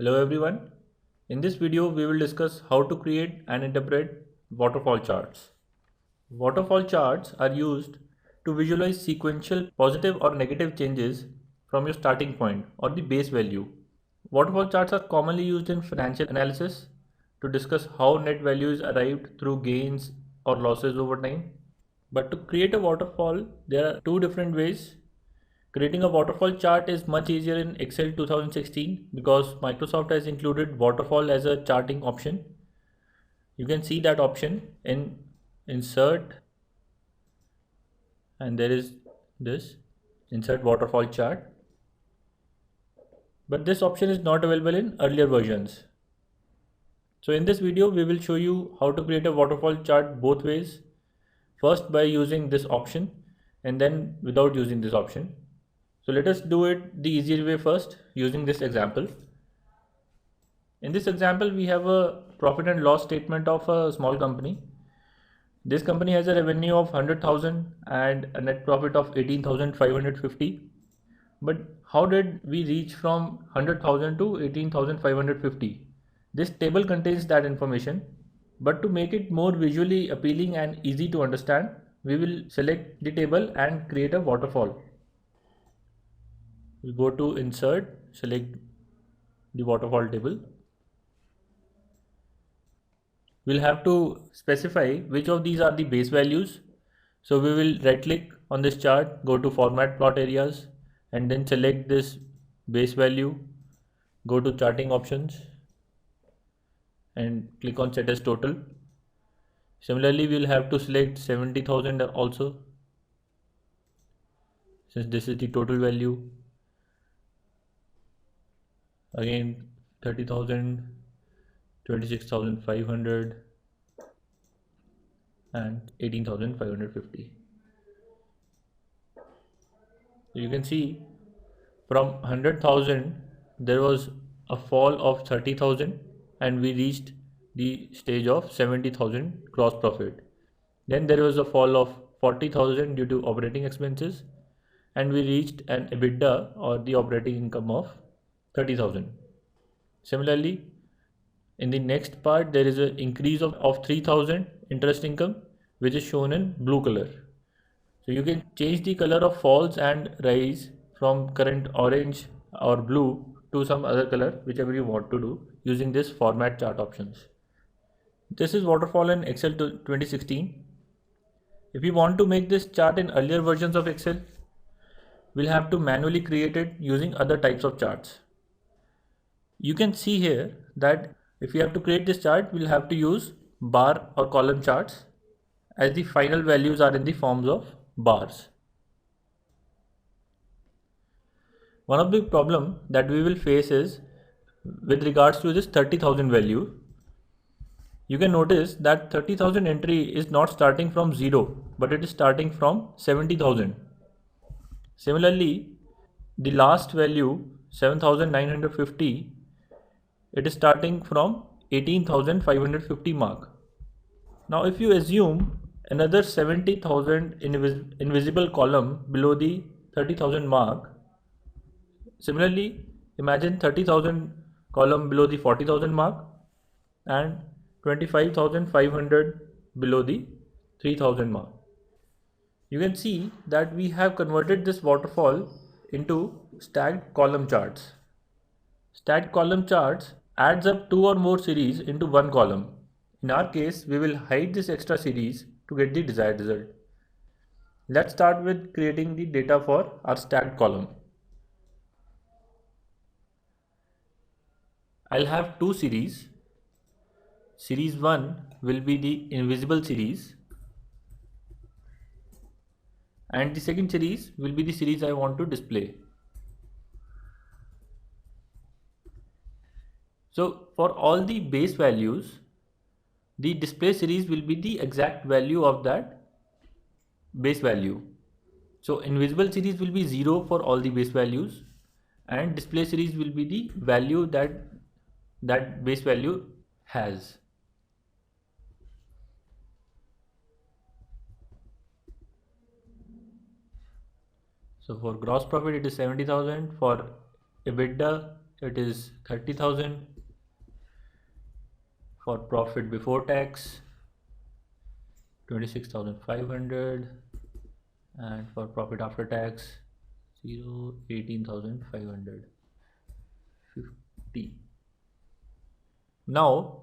Hello everyone. In this video we will discuss how to create and interpret waterfall charts. Waterfall charts are used to visualize sequential positive or negative changes from your starting point or the base value. Waterfall charts are commonly used in financial analysis to discuss how net value is arrived through gains or losses over time. But to create a waterfall, there are two different ways. Creating a waterfall chart is much easier in Excel 2016 because Microsoft has included waterfall as a charting option. You can see that option in insert, and there is this insert waterfall chart. But this option is not available in earlier versions. So in this video, we will show you how to create a waterfall chart both ways. First by using this option and then without using this option. So let us do it the easier way first using this example. In this example, we have a profit and loss statement of a small company. This company has a revenue of 100,000 and a net profit of 18,550. But how did we reach from 100,000 to 18,550? This table contains that information, but to make it more visually appealing and easy to understand, we will select the table and create a waterfall. We go to insert, select the waterfall table. We'll have to specify which of these are the base values. So we will right click on this chart, go to format plot areas and then select this base value, go to charting options and click on set as total. Similarly, we'll have to select 70,000 also, since this is the total value. Again 30,000, 26,500 and 18,550. You can see from 100,000 there was a fall of 30,000 and we reached the stage of 70,000 gross profit. Then there was a fall of 40,000 due to operating expenses and we reached an EBITDA or the operating income of 30,000. Similarly, in the next part there is an increase of 3,000 interest income, which is shown in blue color. So you can change the color of falls and rise from current orange or blue to some other color, whichever you want to do, using this format chart options. This is waterfall in Excel 2016. If you want to make this chart in earlier versions of Excel, we'll have to manually create it using other types of charts. You can see here that if you have to create this chart, we'll have to use bar or column charts, as the final values are in the forms of bars. One of the problem that we will face is with regards to this 30,000 value. You can notice that 30,000 entry is not starting from 0, but it is starting from 70,000. Similarly, the last value 7,950, it is starting from 18,550 mark. Now if you assume another 70,000 invisible column below the 30,000 mark, similarly imagine 30,000 column below the 40,000 mark and 25,500 below the 3,000 mark. You can see that we have converted this waterfall into stacked column charts. Stacked column charts adds up two or more series into one column. In our case, we will hide this extra series to get the desired result. Let's start with creating the data for our stacked column. I'll have two series. Series 1 will be the invisible series and the second series will be the series I want to display. So for all the base values, the display series will be the exact value of that base value. So invisible series will be 0 for all the base values and display series will be the value that base value has. So for gross profit it is 70,000, for EBITDA it is 30,000. For profit before tax, 26,500, and for profit after tax, 18,550. Now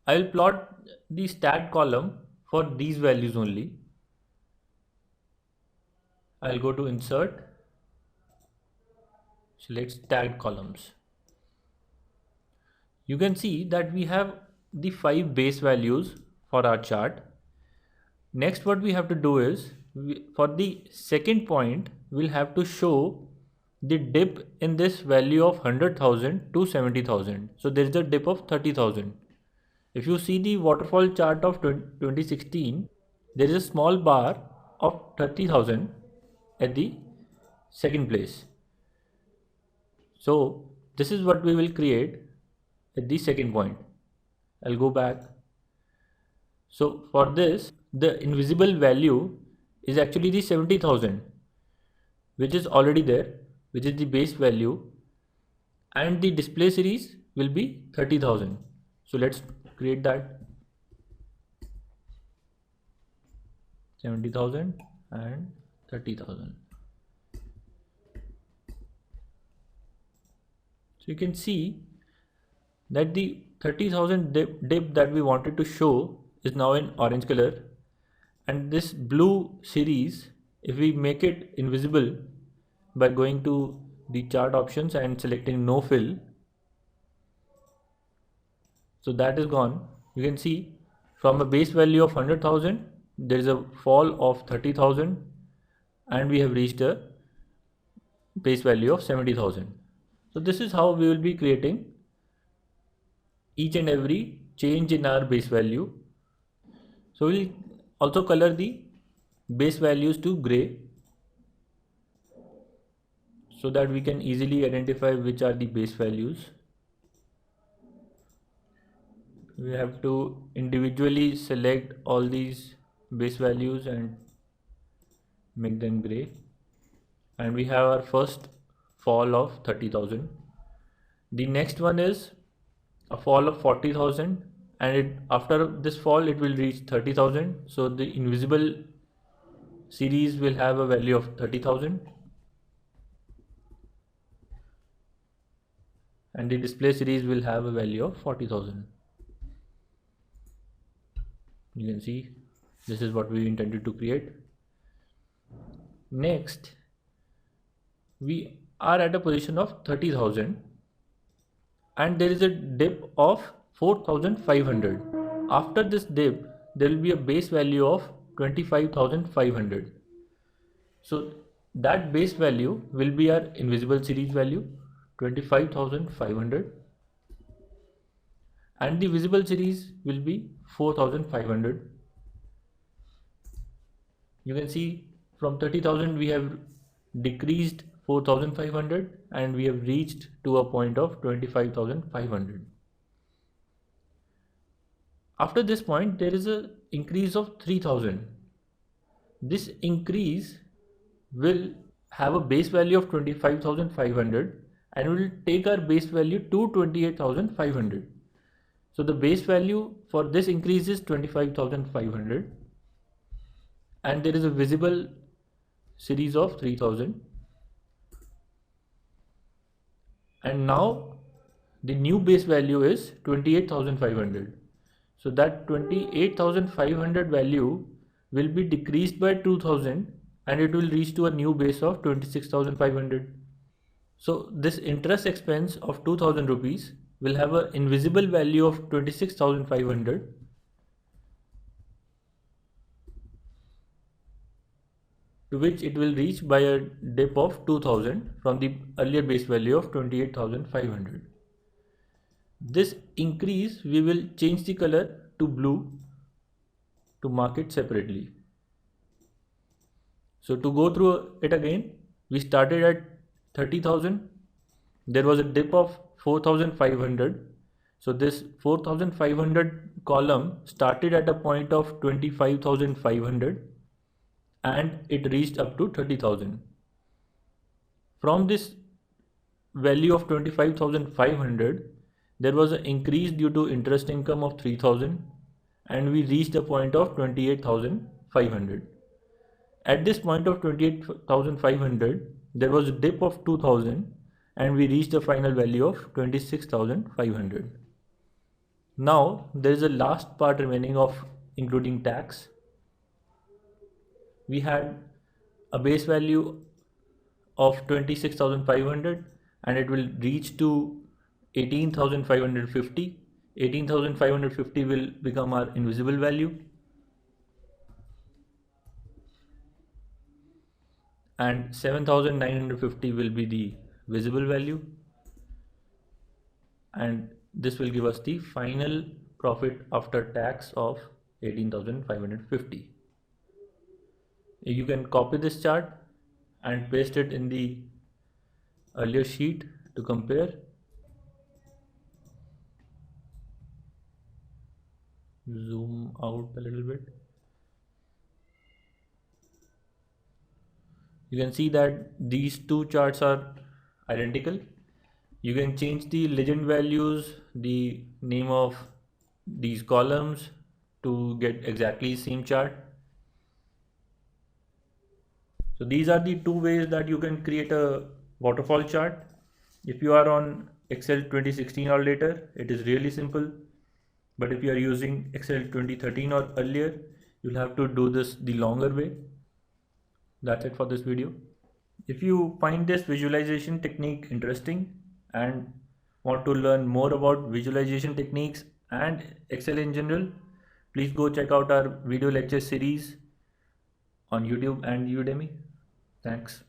I will plot the stat column for these values only. I'll go to insert, select stat columns. You can see that we have the 5 base values for our chart. Next, what we have to do is, for the second point, we'll have to show the dip in this value of 100,000 to 70,000. So there is a dip of 30,000. If you see the waterfall chart of 2016, there is a small bar of 30,000 at the second place. So this is what we will create at the second point. I'll go back. So for this, the invisible value is actually the 70,000, which is already there, which is the base value, and the display series will be 30,000. So let's create that. 70,000 and 30,000. So you can see that the 30,000 dip that we wanted to show is now in orange color, and this blue series, if we make it invisible by going to the chart options and selecting no fill, so that is gone. You can see from a base value of 100,000 there is a fall of 30,000, and we have reached a base value of 70,000. So this is how we will be creating each and every change in our base value. So we'll also color the base values to gray so that we can easily identify which are the base values. We have to individually select all these base values and make them gray. And we have our first fall of 30,000. The next one is a fall of 40,000, and after this fall it will reach 30,000. So the invisible series will have a value of 30,000, and the display series will have a value of 40,000. You can see this is what we intended to create. Next, we are at a position of 30,000, and there is a dip of 4,500. After this dip, there will be a base value of 25,500. So that base value will be our invisible series value, 25,500, and the visible series will be 4,500. You can see from 30,000 we have decreased 4,500, and we have reached to a point of 25,500. After this point there is a increase of 3,000. This increase will have a base value of 25,500 and will take our base value to 28,500. So the base value for this increase is 25,500, and there is a visible series of 3,000. And now the new base value is 28,500. So that 28,500 value will be decreased by 2,000, and it will reach to a new base of 26,500. So this interest expense of 2,000 rupees will have an invisible value of 26,500, to which it will reach by a dip of 2,000 from the earlier base value of 28,500. This increase we will change the color to blue to mark it separately. So to go through it again, we started at 30,000. There was a dip of 4,500. So this 4,500 column started at a point of 25,500, and it reached up to 30,000. From this value of 25,500, there was an increase due to interest income of 3,000 and we reached a point of 28,500. At this point of 28,500, there was a dip of 2,000 and we reached a final value of 26,500. Now there is a last part remaining of including tax. We had a base value of 26,500 and it will reach to 18,550. 18,550 will become our invisible value and 7,950 will be the visible value, and this will give us the final profit after tax of 18,550. You can copy this chart and paste it in the earlier sheet to compare. Zoom out a little bit. You can see that these two charts are identical. You can change the legend values, the name of these columns to get exactly same chart. So these are the two ways that you can create a waterfall chart. If you are on Excel 2016 or later, it is really simple. But if you are using Excel 2013 or earlier, you'll have to do this the longer way. That's it for this video. If you find this visualization technique interesting and want to learn more about visualization techniques and Excel in general, please go check out our video lecture series on YouTube and Udemy. Thanks.